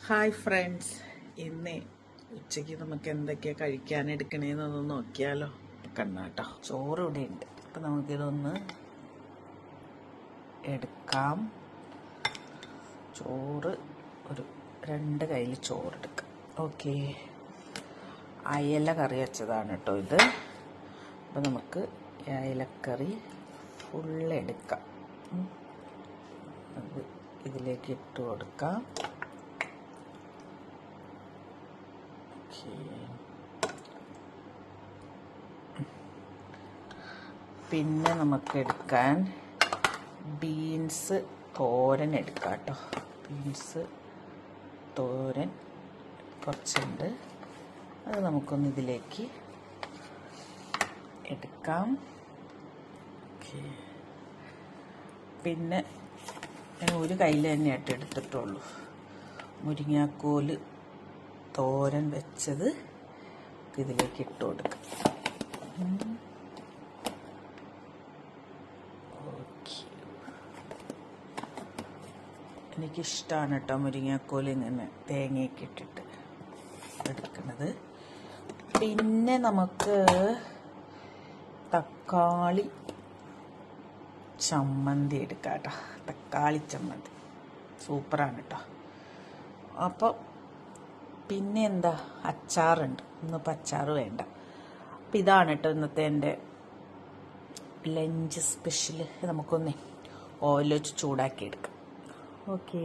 Hi friends, ഇന്ന് ഉച്ചയ്ക്ക് നമുക്ക് എന്തൊക്കെയാണ് കഴിക്കാനെടുക്കണേന്നൊന്ന് നോക്കിയാലോ. കണ്ണാട്ടോ, ചോറ് ഇവിടെ ഉണ്ട്. അപ്പം നമുക്കിതൊന്ന് എടുക്കാം. ചോറ് ഒരു 2 കയ്യിൽ ചോറെടുക്കാം. ഓക്കെ, അയല കറി വെച്ചതാണ് കേട്ടോ ഇത്. അപ്പം നമുക്ക് അയലക്കറി ഫുള്ള് എടുക്കാം. അത് ഇതിലേക്ക് ഇട്ട് കൊടുക്കാം. പിന്നെ നമുക്ക് എടുക്കാൻ ബീൻസ് തോരൻ എടുക്കാം കേട്ടോ. ബീൻസ് തോരൻ കുറച്ചുണ്ട്, അത് നമുക്കൊന്ന് ഇതിലേക്ക് എടുക്കാം. പിന്നെ ഞാൻ ഒരു കയ്യിൽ തന്നെയായിട്ട് എടുത്തിട്ടുള്ളൂ. മുരിങ്ങാക്കോല് തോരൻ വെച്ചത് ഇതിലേക്ക് ഇട്ട് കൊടുക്കാം. എനിക്കിഷ്ടമാണ് കേട്ടോ മുരിങ്ങാക്കോല് ഇങ്ങനെ തേങ്ങയൊക്കെ ഇട്ടിട്ട് എടുക്കുന്നത്. പിന്നെ നമുക്ക് തക്കാളി ചമ്മന്തി എടുക്കാം കേട്ടോ. തക്കാളി ചമ്മന്തി സൂപ്പറാണ് കേട്ടോ. അപ്പം പിന്നെ എന്താ, അച്ചാറുണ്ട്. ഇന്നിപ്പോൾ അച്ചാറ് വേണ്ട. അപ്പം ഇതാണ് കേട്ടോ ഇന്നത്തെ എൻ്റെ ലഞ്ച് സ്പെഷ്യൽ. നമുക്കൊന്നേ ഓയിൽ വെച്ച് ചൂടാക്കി എടുക്കാം. ഓക്കേ.